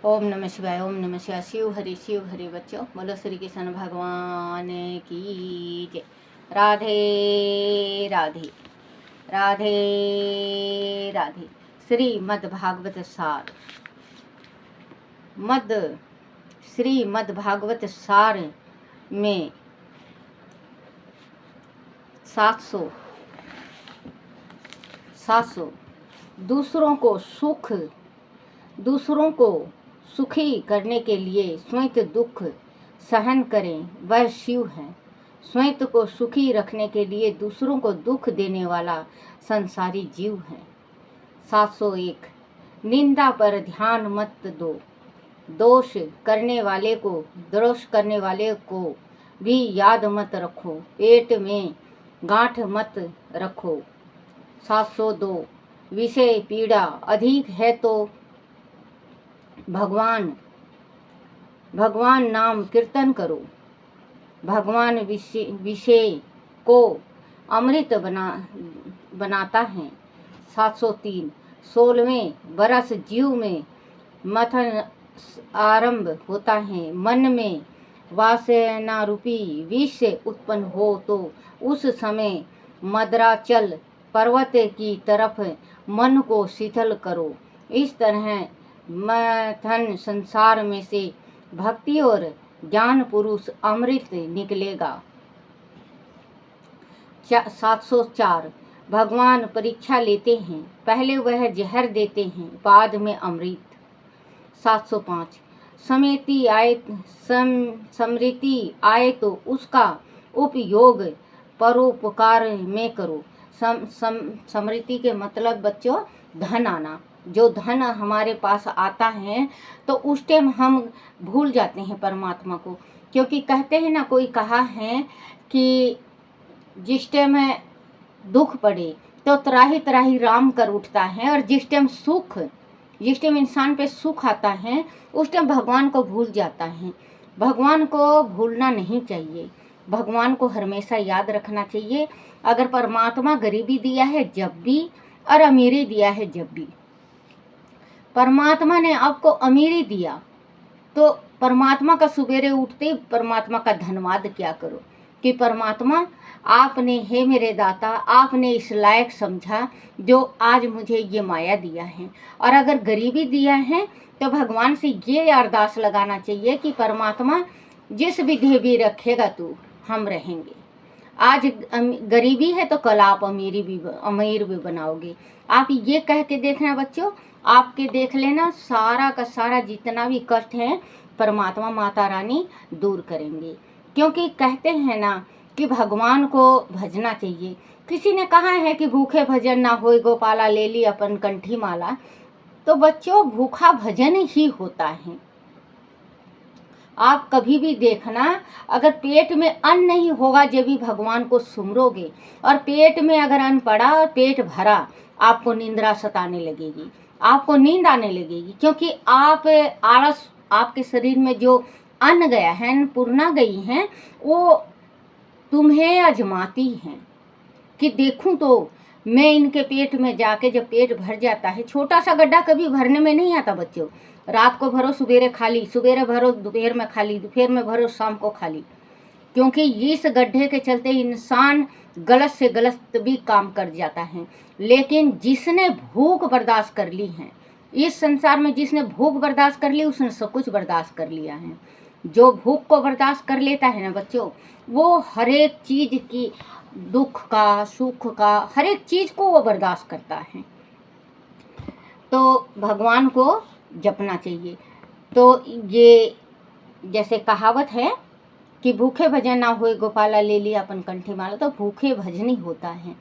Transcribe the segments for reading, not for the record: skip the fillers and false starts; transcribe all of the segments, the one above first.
ओम नमः शिवाय। ओम नमः शिवाय। शिव हरि बच्चों, बोलो श्री कृष्ण भगवान की जय। राधे राधे राधे राधे। श्रीमद् भागवत सार श्रीमद् भागवत सार में 700 दूसरों को सुखी करने के लिए स्वयं दुख सहन करें, वह शिव है। स्वयं को सुखी रखने के लिए दूसरों को दुख देने वाला संसारी जीव है। 701 निंदा पर ध्यान मत दो, दोष करने वाले को भी याद मत रखो, पेट में गांठ मत रखो। 702 विषय पीड़ा अधिक है तो भगवान नाम कीर्तन करो। भगवान विषय को अमृत बनाता है। 703 16वें बरस जीव में मथन आरंभ होता है। मन में वासना रूपी विष उत्पन्न हो तो उस समय मद्राचल पर्वत की तरफ मन को शीतल करो। इस तरह मथन संसार में से भक्ति और ज्ञान पुरुष अमृत निकलेगा। 704 भगवान परीक्षा लेते हैं, पहले वह जहर देते हैं, बाद में अमृत। 705 समृद्धि आए तो उसका उपयोग परोपकार में करो। समृद्धि के मतलब बच्चों धन आना। जो धन हमारे पास आता है तो उस टाइम हम भूल जाते हैं परमात्मा को, क्योंकि कहते हैं ना, कोई कहा है कि जिस टाइम दुख पड़े तो त्राही त्राही राम कर उठता है, और जिस टाइम इंसान पे सुख आता है उस टाइम भगवान को भूल जाता है। भगवान को भूलना नहीं चाहिए, भगवान को हमेशा याद रखना चाहिए। अगर परमात्मा गरीबी दिया है जब भी, और अमीरी दिया है जब भी, परमात्मा ने आपको अमीरी दिया तो परमात्मा का सुबेरे उठते परमात्मा का धन्यवाद क्या करो कि परमात्मा आपने, हे मेरे दाता, आपने इस लायक समझा जो आज मुझे ये माया दिया है। और अगर गरीबी दिया है तो भगवान से ये अरदास लगाना चाहिए कि परमात्मा जिस विधि भी रखेगा तू, हम रहेंगे। आज गरीबी है तो कल आप अमीर भी बनाओगे। आप ये कह के देखना बच्चों, आपके देख लेना सारा का सारा जितना भी कष्ट है परमात्मा माता रानी दूर करेंगे। क्योंकि कहते हैं ना कि भगवान को भजना चाहिए। किसी ने कहा है कि भूखे भजन ना होए गोपाला, ले ली अपन कंठी माला। तो बच्चों भूखा भजन ही होता है। आप कभी भी देखना, अगर पेट में अन्न नहीं होगा जब भी भगवान को सुमरोगे, और पेट में अगर अन्न पड़ा और पेट भरा, आपको निंद्रा सताने लगेगी, आपको नींद आने लगेगी, क्योंकि आप आलस, आपके शरीर में जो अन्न गया है, पूर्णा गई है, वो तुम्हें आजमाती हैं कि देखूं तो मैं इनके पेट में जाके, जब पेट भर जाता है, छोटा सा गड्ढा कभी भरने में नहीं आता बच्चों। रात को भरो सुबेरे खाली, सुबेरे भरो दोपहर में खाली, दोपहर में भरो शाम को खाली। क्योंकि इस गड्ढे के चलते इंसान गलत से गलत भी काम कर जाता है। लेकिन जिसने भूख बर्दाश्त कर ली है इस संसार में, जिसने भूख बर्दाश्त कर ली उसने सब कुछ बर्दाश्त कर लिया है। जो भूख को बर्दाश्त कर लेता है ना बच्चों, वो हर एक चीज की, दुख का, सुख का, हर एक चीज को वो बर्दाश्त करता है। तो भगवान को जपना चाहिए। तो ये जैसे कहावत है कि भूखे भजन ना होए गोपाला, ले लिया अपन कंठी माला, तो भूखे भजन ही होता है।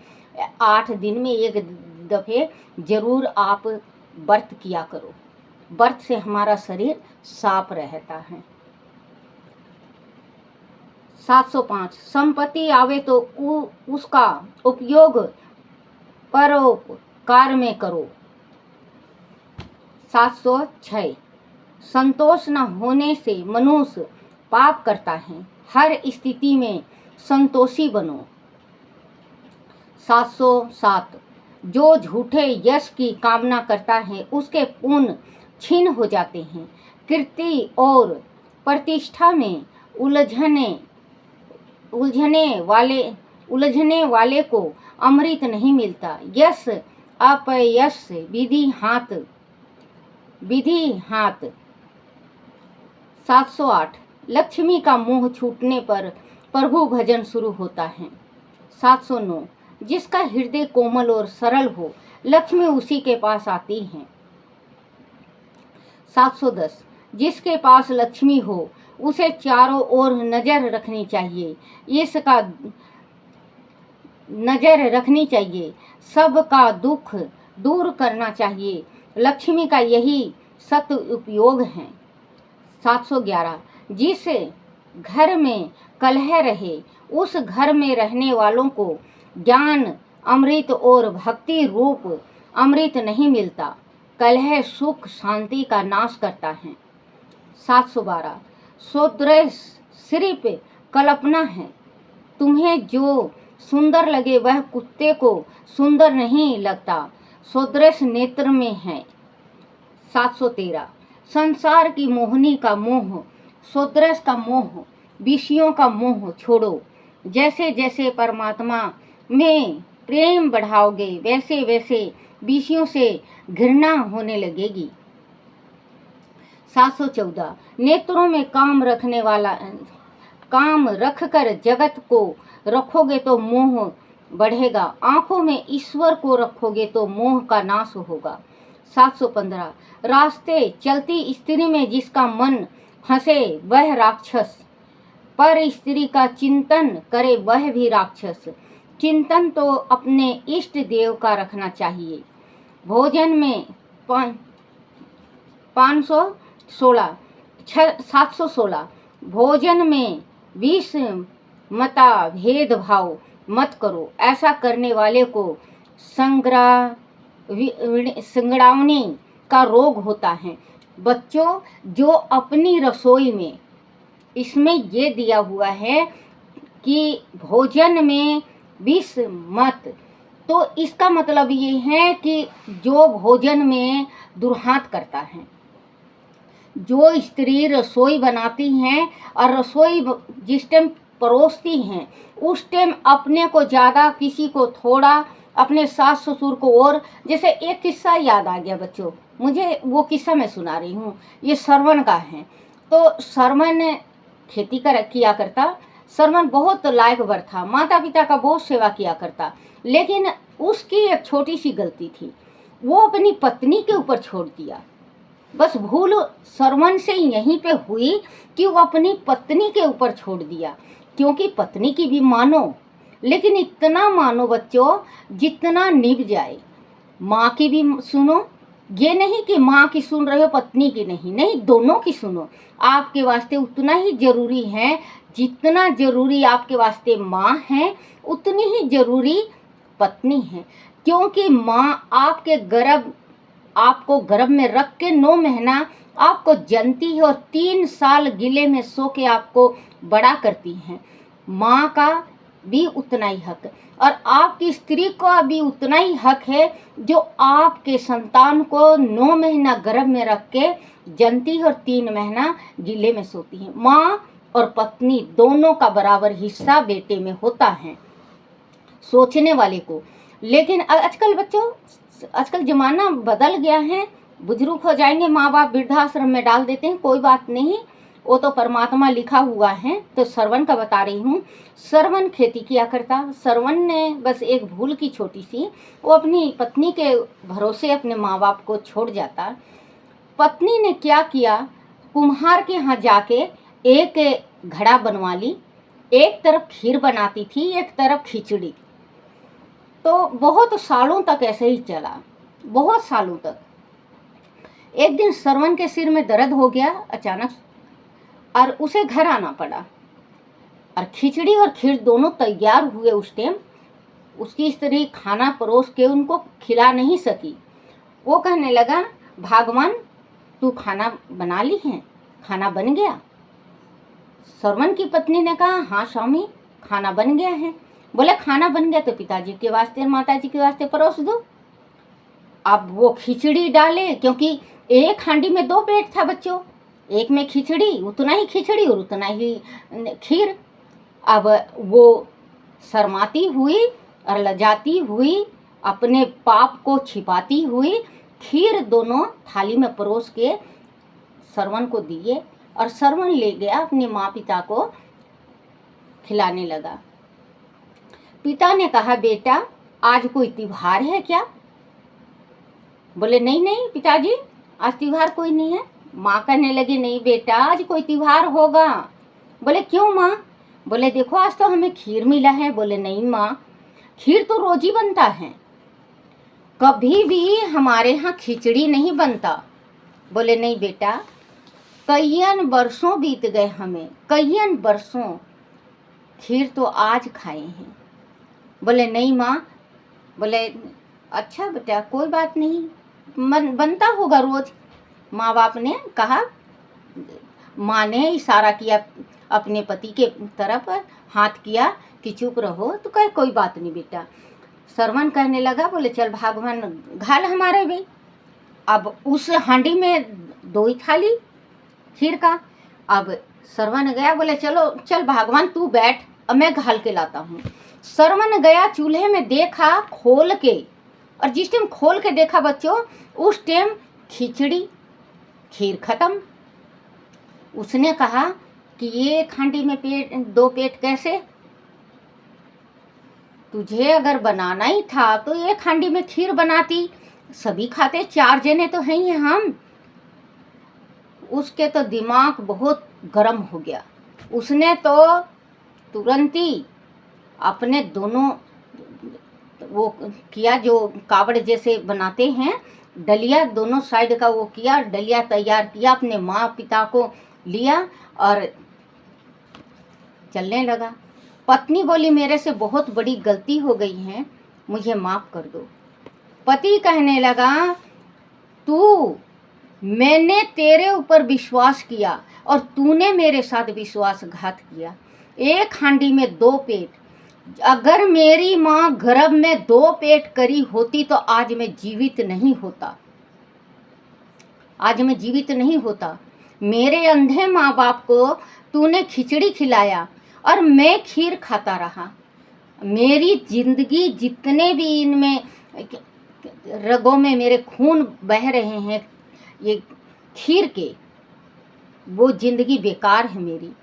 8 दिन में एक दफे जरूर आप व्रत किया करो। व्रत से हमारा शरीर साफ रहता है। 705 संपत्ति आवे तो उसका उपयोग परोपकार में करो। 706 संतोष न होने से मनुष्य पाप करता है, हर स्थिति में संतोषी बनो। 707 जो झूठे यश की कामना करता है उसके पुण्य छीन हो जाते हैं। कीर्ति और प्रतिष्ठा में उलझने वाले को अमृत नहीं मिलता। यश अपयश विधि हाथ। 708 लक्ष्मी का मोह छूटने पर प्रभु भजन शुरू होता है। 709 जिसका हृदय कोमल और सरल हो, लक्ष्मी उसी के पास आती है। 710 जिसके पास लक्ष्मी हो, उसे चारों ओर नजर रखनी चाहिए, सबका दुख दूर करना चाहिए। लक्ष्मी का यही सत उपयोग है। 711 जिस घर में कलह रहे, उस घर में रहने वालों को ज्ञान अमृत और भक्ति रूप अमृत नहीं मिलता। कलह सुख शांति का नाश करता है। 712 सौंदर्य सिर्फ कल्पना है। तुम्हें जो सुंदर लगे वह कुत्ते को सुंदर नहीं लगता। सौंदर्य नेत्र में है। 713 संसार की मोहनी का मोह, सौंदर्य का मोह, विषयों का मोह छोड़ो। जैसे जैसे परमात्मा में प्रेम बढ़ाओगे, वैसे वैसे विषयों से घृणा होने लगेगी। 714 नेत्रों में काम रखकर जगत को रखोगे तो मोह बढ़ेगा। आंखों में ईश्वर को रखोगे तो मोह का नाश होगा। 715 रास्ते चलती स्त्री में जिसका मन हंसे वह राक्षस, पर स्त्री का चिंतन करे वह भी राक्षस। चिंतन तो अपने इष्ट देव का रखना चाहिए। भोजन में 716 भोजन में विष मता भेदभाव मत करो। ऐसा करने वाले को संगड़ावनी का रोग होता है। बच्चों, जो अपनी रसोई में इसमें ये दिया हुआ है कि भोजन में विष मत, तो इसका मतलब ये है कि जो भोजन में दुर्हात करता है, जो स्त्री रसोई बनाती हैं और रसोई जिस टाइम परोसती हैं, उस टाइम अपने को ज़्यादा, किसी को थोड़ा, अपने सास ससुर को और। जैसे एक किस्सा याद आ गया बच्चों, मुझे वो किस्सा मैं सुना रही हूँ, ये सरवन का है। तो सरवन खेती किया करता। सरवन बहुत लायक वर था, माता पिता का बहुत सेवा किया करता, लेकिन उसकी एक छोटी सी गलती थी, वो अपनी पत्नी के ऊपर छोड़ दिया। बस भूल सरवन से यहीं पे हुई कि वो अपनी पत्नी के ऊपर छोड़ दिया, क्योंकि पत्नी की भी मानो, लेकिन इतना मानो बच्चों जितना निभ जाए। माँ की भी सुनो, ये नहीं कि माँ की सुन रहे हो पत्नी की नहीं, दोनों की सुनो। आपके वास्ते उतना ही जरूरी है, जितना जरूरी आपके वास्ते माँ है, उतनी ही जरूरी पत्नी है। क्योंकि माँ आपको गर्भ में रख के 9 महीना आपको जनती है और 3 साल गिले में सो के आपको बड़ा करती है। माँ का भी उतना ही हक, और आपकी स्त्री का भी उतना ही हक है जो आपके संतान को 9 महीना गर्भ में रख के जनती है और 3 महीना गिले में सोती है। माँ और पत्नी दोनों का बराबर हिस्सा बेटे में होता है, सोचने वाले को। लेकिन आजकल बच्चों, आजकल जमाना बदल गया है, बुजुर्ग हो जाएंगे, माँ बाप वृद्धाश्रम में डाल देते हैं। कोई बात नहीं, वो तो परमात्मा लिखा हुआ है। तो सरवन का बता रही हूँ। सरवन खेती किया करता। सरवन ने बस एक भूल की छोटी सी, वो अपनी पत्नी के भरोसे अपने माँ बाप को छोड़ जाता। पत्नी ने क्या किया, कुम्हार के यहाँ जाके एक घड़ा बनवा ली। एक तरफ खीर बनाती थी, एक तरफ खिचड़ी। तो बहुत सालों तक ऐसे ही चला, बहुत सालों तक। एक दिन सरवन के सिर में दर्द हो गया अचानक, और उसे घर आना पड़ा। और खिचड़ी और खीर दोनों तैयार हुए उस टाइम। उसकी स्त्री खाना परोस के उनको खिला नहीं सकी। वो कहने लगा, भगवान तू खाना बना ली है, खाना बन गया? सरवन की पत्नी ने कहा, हाँ स्वामी खाना बन गया है। बोले खाना बन गया तो पिताजी के वास्ते, माताजी के वास्ते परोस दो। अब वो खिचड़ी डाले, क्योंकि एक हांडी में 2 पेट था बच्चों, एक में खिचड़ी, उतना ही खिचड़ी और उतना ही खीर। अब वो शर्माती हुई और लजाती हुई, अपने पाप को छिपाती हुई, खीर दोनों थाली में परोस के श्रवण को दिए और श्रवण ले गया अपने माँ पिता को खिलाने लगा। पिता ने कहा, बेटा आज कोई त्योहार है क्या? बोले नहीं नहीं पिताजी, आज त्योहार कोई नहीं है। माँ कहने लगी, नहीं बेटा आज कोई त्योहार होगा। बोले क्यों माँ? बोले देखो आज तो हमें खीर मिला है। बोले नहीं माँ, खीर तो रोज ही बनता है, कभी भी हमारे यहाँ खिचड़ी नहीं बनता। बोले नहीं बेटा, कईयन वर्षों बीत गए, हमें कईयन वर्षों, खीर तो आज खाए हैं। बोले नहीं माँ। बोले अच्छा बेटा कोई बात नहीं, बनता होगा रोज। माँ बाप ने कहा, माँ ने इशारा किया अपने पति के तरफ, हाथ किया कि चुप रहो, तो कहे कोई बात नहीं बेटा। श्रवण कहने लगा, बोले चल भगवान घाल हमारे भी। अब उस हांडी में 2 ही थाली खीर का। अब श्रवण गया, बोले चलो चल भगवान तू बैठ, अब मैं घाल के लाता हूँ। श्रवण गया, चूल्हे में देखा खोल के, और जिस टाइम खोल के देखा बच्चों, उस टाइम खिचड़ी खीर खत्म। उसने कहा कि ये हांडी में 2 पेट कैसे? तुझे अगर बनाना ही था तो एक हांडी में खीर बनाती, सभी खाते, 4 जने तो हैं ही हम। उसके तो दिमाग बहुत गर्म हो गया। उसने तो तुरंत ही अपने दोनों वो किया, जो कावड़ जैसे बनाते हैं, डलिया दोनों साइड का वो किया, डलिया तैयार किया, अपने माँ पिता को लिया और चलने लगा। पत्नी बोली, मेरे से बहुत बड़ी गलती हो गई है, मुझे माफ़ कर दो। पति कहने लगा, तू, मैंने तेरे ऊपर विश्वास किया और तूने मेरे साथ विश्वासघात किया। एक हांडी में 2 पेट, अगर मेरी माँ गर्भ में 2 पेट करी होती तो आज मैं जीवित नहीं होता, आज मैं जीवित नहीं होता। मेरे अंधे माँ बाप को तूने खिचड़ी खिलाया और मैं खीर खाता रहा। मेरी जिंदगी, जितने भी इनमें रगों में मेरे खून बह रहे हैं ये खीर के, वो जिंदगी बेकार है मेरी।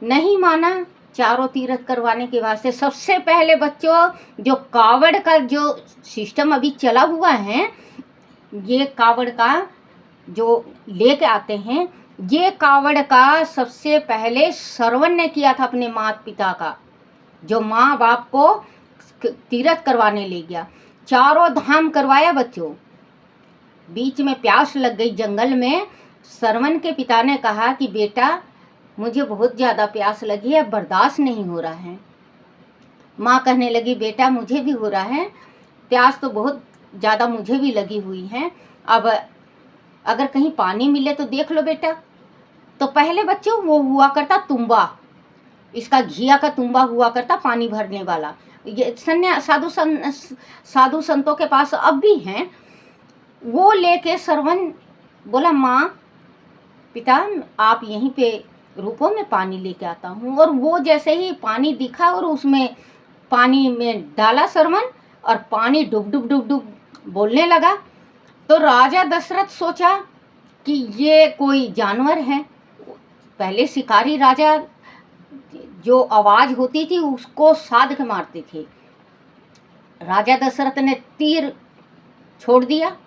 नहीं माना। चारों तीर्थ करवाने के वास्ते सबसे पहले बच्चों, जो कावड़ का जो सिस्टम अभी चला हुआ है, ये कावड़ का जो लेके आते हैं, ये कावड़ का सबसे पहले श्रवण ने किया था अपने माता पिता का, जो माँ बाप को तीर्थ करवाने ले गया। 4 धाम करवाया बच्चों। बीच में प्यास लग गई जंगल में। श्रवण के पिता ने कहा कि बेटा मुझे बहुत ज़्यादा प्यास लगी है, बर्दाश्त नहीं हो रहा है। माँ कहने लगी, बेटा मुझे भी हो रहा है, प्यास तो बहुत ज़्यादा मुझे भी लगी हुई है, अब अगर कहीं पानी मिले तो देख लो बेटा। तो पहले बच्चों वो हुआ करता तुम्बा, इसका घिया का तुम्बा हुआ करता पानी भरने वाला। ये साधु संतों के पास अब भी हैं। वो लेके श्रवण बोला, माँ पिता आप यहीं पे रुको, मैं पानी लेके आता हूँ। और वो जैसे ही पानी दिखा और उसमें पानी में डाला श्रवण, और पानी डुब डुब डुब डुब बोलने लगा। तो राजा दशरथ सोचा कि ये कोई जानवर है। पहले शिकारी राजा जो आवाज़ होती थी उसको साध के मारते थे। राजा दशरथ ने तीर छोड़ दिया,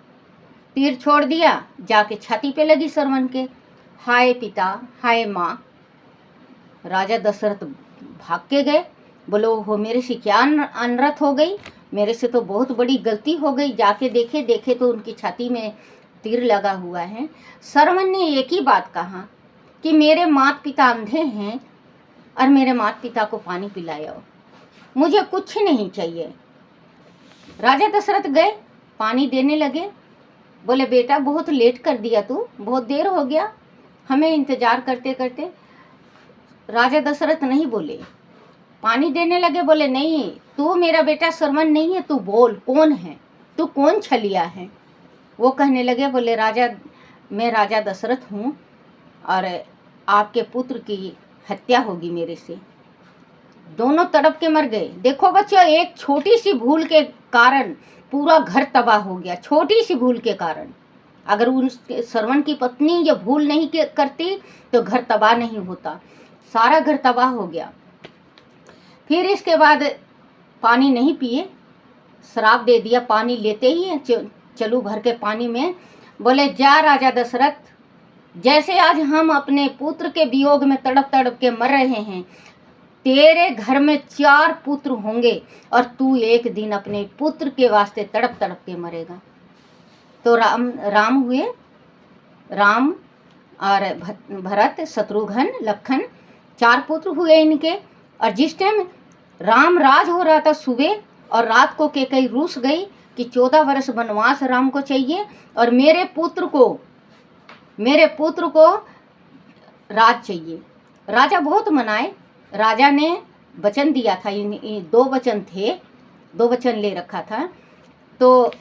तीर छोड़ दिया, जाके छाती पे लगी श्रवण के। हाय पिता, हाय माँ। राजा दशरथ भाग के गए। बोलो हो, मेरे से क्या अनर्थ हो गई, मेरे से तो बहुत बड़ी गलती हो गई। जाके देखे तो उनकी छाती में तीर लगा हुआ है। श्रवण ने एक ही बात कहा कि मेरे माता पिता अंधे हैं और मेरे माता पिता को पानी पिलाओ, मुझे कुछ नहीं चाहिए। राजा दशरथ गए, पानी देने लगे। बोले बेटा बहुत लेट कर दिया तू, बहुत देर हो गया हमें इंतज़ार करते करते। राजा दशरथ नहीं बोले, पानी देने लगे। बोले नहीं, तू मेरा बेटा श्रवण नहीं है, तू बोल कौन है। तू कौन छलिया है? वो कहने लगे, बोले राजा, मैं राजा दशरथ हूँ और आपके पुत्र की हत्या होगी मेरे से। दोनों तड़प के मर गए। देखो बच्चों, एक छोटी सी भूल के कारण पूरा घर तबाह हो गया। छोटी सी भूल के कारण, अगर उन श्रवण की पत्नी ये भूल नहीं करती तो घर तबाह नहीं होता, सारा घर तबाह हो गया। फिर इसके बाद पानी नहीं पिए, श्राप दे दिया। पानी लेते ही चलू भर के पानी में, बोले जा राजा दशरथ, जैसे आज हम अपने पुत्र के वियोग में तड़प तड़प के मर रहे हैं, तेरे घर में 4 पुत्र होंगे और तू एक दिन अपने पुत्र के वास्ते तड़प तड़प के मरेगा। तो राम हुए, राम और भरत, शत्रुघ्न, लखन, 4 पुत्र हुए इनके। और जिस टाइम राम राज हो रहा था सुबह, और रात को कैकेयी रूस गई कि 14 वर्ष वनवास राम को चाहिए और मेरे पुत्र को राज चाहिए। राजा बहुत मनाए। राजा ने वचन दिया था, 2 वचन थे, 2 वचन ले रखा था। तो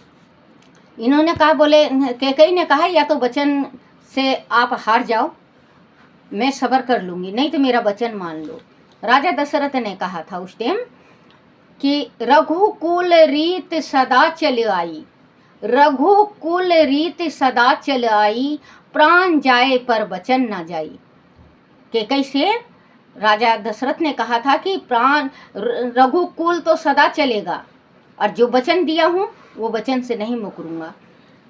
इन्होंने कहा, बोले कैकेयी ने कहा, या तो वचन से आप हार जाओ, मैं सब्र कर लूँगी, नहीं तो मेरा वचन मान लो। राजा दशरथ ने कहा था उस टाइम कि रघुकुल रीत सदा चल आई, रघुकुल रीत सदा चल आई, प्राण जाए पर वचन ना जाई। कैकेयी से राजा दशरथ ने कहा था कि प्राण, रघुकुल तो सदा चलेगा और जो वचन दिया हूँ वो वचन से नहीं मुकरूंगा।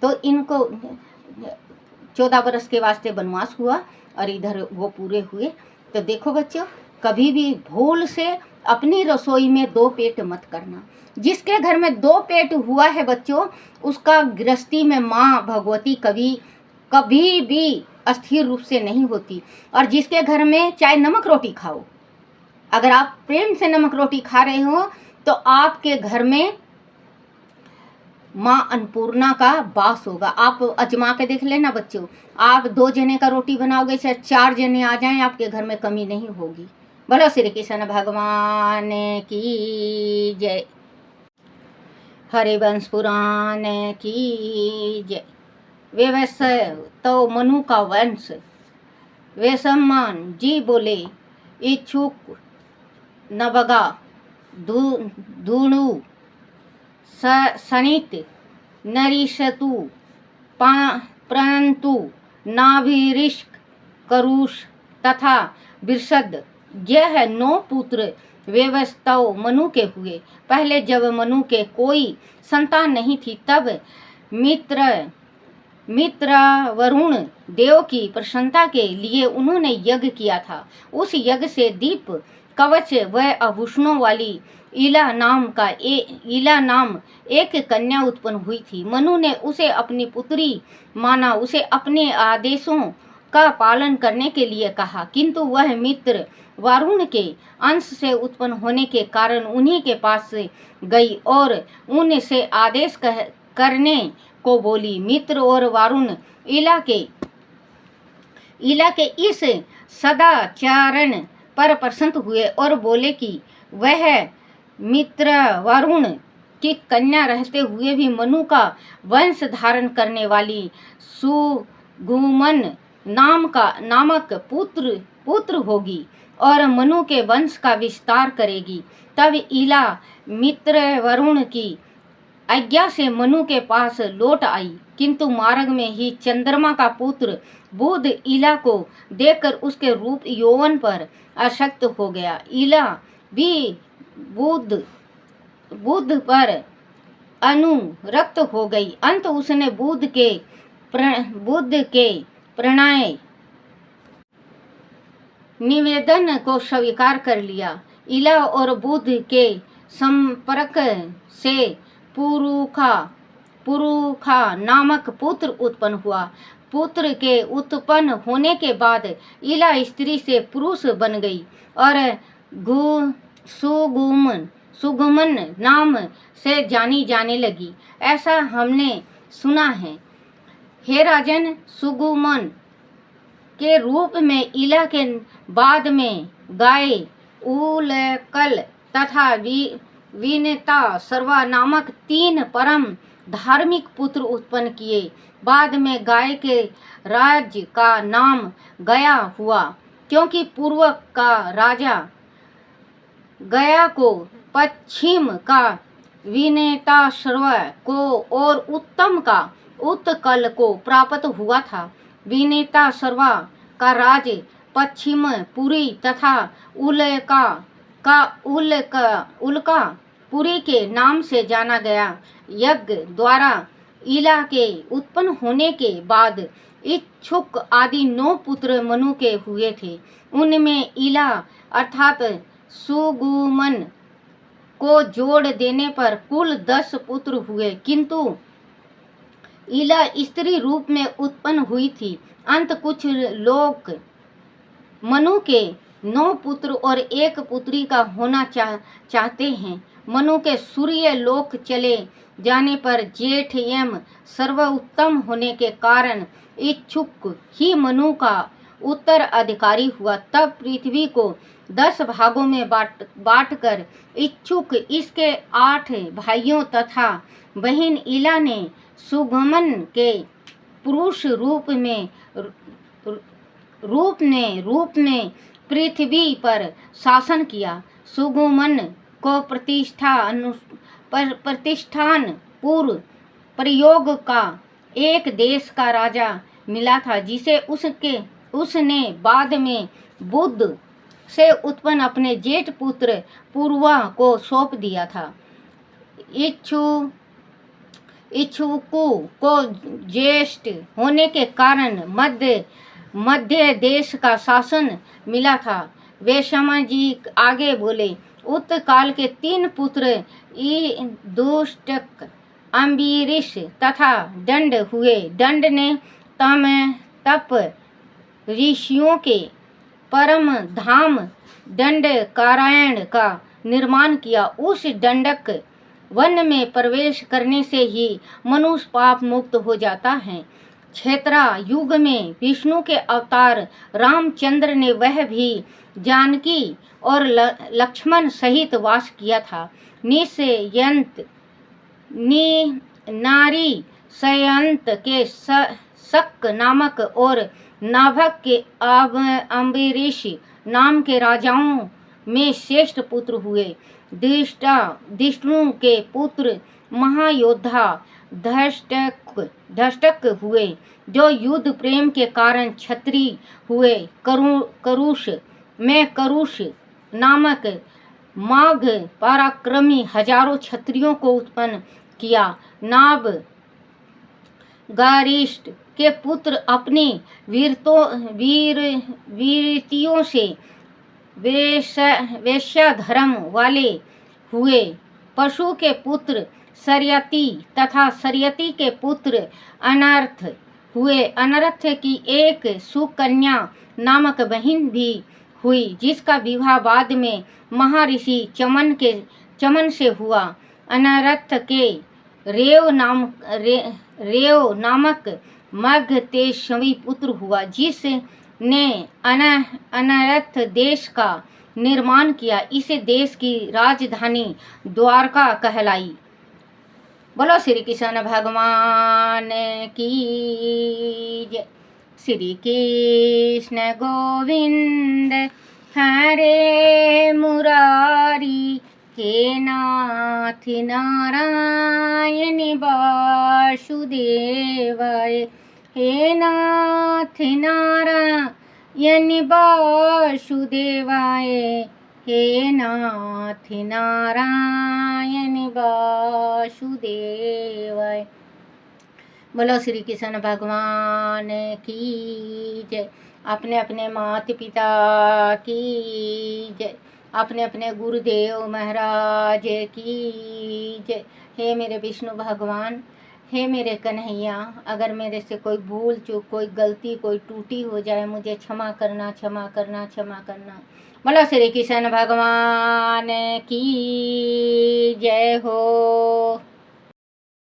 तो इनको 14 वर्ष के वास्ते वनवास हुआ और इधर वो पूरे हुए। तो देखो बच्चों, कभी भी भूल से अपनी रसोई में 2 पेट मत करना। जिसके घर में 2 पेट हुआ है बच्चों, उसका गृहस्थी में माँ भगवती कभी भी अस्थिर रूप से नहीं होती। और जिसके घर में चाहे नमक रोटी खाओ, अगर आप प्रेम से नमक रोटी खा रहे हो तो आपके घर में माँ अन्नपूर्णा का वास होगा। आप अजमा के देख लेना बच्चों, आप 2 जने का रोटी बनाओगे, चाहे 4 जने आ जाएं, आपके घर में कमी नहीं होगी। बोलो श्री कृष्ण भगवान की जय। हरिवंश पुराण की जय। व्यवसाय तो मनु का वंश, वे सम्मान जी बोले, इच्छुक नबगा धूणु सनित नरिशतु परंतु नाभिरिष्क करुष तथा विरसद। यह 9 पुत्र व्यवस्थाओं मनु के हुए। पहले जब मनु के कोई संतान नहीं थी, तब मित्र वरुण देव की प्रसन्नता के लिए उन्होंने यज्ञ किया था। उस यज्ञ से दीप, कवच व आभूषणों वाली ईला नाम एक कन्या उत्पन्न हुई थी। मनु ने उसे अपनी पुत्री माना, उसे अपने आदेशों का पालन करने के लिए कहा, किंतु वह मित्र वरुण के अंश से उत्पन्न होने के कारण उन्हीं के पास गई और उनसे आदेश करने को बोली। मित्र और वरुण ईला के इस सदाचरण पर प्रसन्न हुए और बोले कि वह मित्र वरुण की कन्या रहते हुए भी मनु का वंश धारण करने वाली सुगुमन नामक पुत्र होगी और मनु के वंश का विस्तार करेगी। तब ईला मित्र वरुण की आज्ञा से मनु के पास लौट आई, किंतु मार्ग में ही चंद्रमा का पुत्र बुध ईला को देखकर उसके रूप यौवन पर आसक्त हो गया। ईला भी बुध पर अनुरक्त हो गई। अंत उसने बुध के प्रणय निवेदन को स्वीकार कर लिया। ईला और बुध के संपर्क से पुरुखा नामक पुत्र उत्पन्न हुआ। पुत्र के उत्पन्न होने के बाद ईला स्त्री से पुरुष बन गई और सुगुमन नाम से जानी जाने लगी। ऐसा हमने सुना है। हे राजन, सुगुमन के रूप में ईला के बाद में गाय, उलकल तथा विनता सर्वा नामक 3 परम धार्मिक पुत्र उत्पन्न किए। बाद में गाय के राज्य का नाम गया हुआ, क्योंकि पूर्व का राजा गया को, पश्चिम का विनेताश्रव को और उत्तम का उत्कल को प्राप्त हुआ था। विनेताश्रव का राज्य पश्चिम पुरी तथा उल्का पुरी के नाम से जाना गया। यज्ञ द्वारा इला के उत्पन्न होने के बाद इच्छुक आदि 9 पुत्र मनु के हुए थे। उनमें इला अर्थात सुगुमन को जोड़ देने पर कुल 10 पुत्र हुए, किंतु इला स्त्री रूप में उत्पन्न हुई थी। अंत कुछ लोग मनु के 9 पुत्र और 1 पुत्री का होना चाहते हैं। मनु के सूर्य लोक चले जाने पर जेठ एवं सर्वोत्तम होने के कारण इच्छुक ही मनु का उत्तराधिकारी हुआ। तब पृथ्वी को 10 भागों में बांटकर इच्छुक इसके 8 भाइयों तथा बहन इला ने सुगमन के पुरुष रूप में पृथ्वी पर शासन किया। सुगमन को प्रतिष्ठान पूर्व प्रयोग का एक देश का राजा मिला था, जिसे उसने बाद में बुद्ध से उत्पन्न अपने जेठ पुत्र पूर्वा को सौंप दिया था। इच्छुकु को ज्येष्ठ होने के कारण मध्य देश का शासन मिला था। वैशंपायन जी आगे बोले, उत्तरकाल के 3 पुत्र दुष्टक, अम्बरीश तथा दंड हुए। दंड ने तप ऋषियों के परम धाम दंडकारण्य का निर्माण किया। उस दंडक वन में प्रवेश करने से ही मनुष्य पाप मुक्त हो जाता है। क्षेत्रा युग में विष्णु के अवतार रामचंद्र ने वह भी जानकी और लक्ष्मण सहित वास किया था। नारी सयंत के शक नामक और नाभक के अम्बरीश नाम के राजाओं में श्रेष्ठ पुत्र हुए। धृष्टु के पुत्र महायोद्धा धृष्टक हुए, जो युद्ध प्रेम के कारण क्षत्रिय हुए। करुष नामक माघ पराक्रमी हजारों क्षत्रियों को उत्पन्न किया। नाभ गारिष्ठ के पुत्र अपनी वीरतियों से वेश्याधर्म वाले हुए। पशु के पुत्र सरयती तथा सरयती के पुत्र अनर्थ हुए। अनर्थ की एक सुकन्या नामक बहन भी हुई, जिसका विवाह बाद में महर्षि चमन से हुआ। अनर्थ के रेव नामक मगधेश्वरी पुत्र हुआ, जिसने अनर्थ देश का निर्माण किया। इस देश की राजधानी द्वारका कहलाई। बोलो श्री कृष्ण भगवान की जय। श्री कृष्ण गोविंद हरे मुरारी, हे नाथ नारायण वासुदेवाय, हे नाथ नारायण वासुदेवाय, हे नाथ नारायण वासुदेवाय। बोलो श्री कृष्ण भगवान की जय। अपने अपने माता पिता की जय, अपने अपने गुरुदेव महाराज की जय। हे मेरे विष्णु भगवान, हे मेरे कन्हैया, अगर मेरे से कोई भूल चूक, कोई गलती, कोई टूटी हो जाए, मुझे क्षमा करना, क्षमा करना, क्षमा करना। बोलो श्री कृष्ण भगवान की जय हो।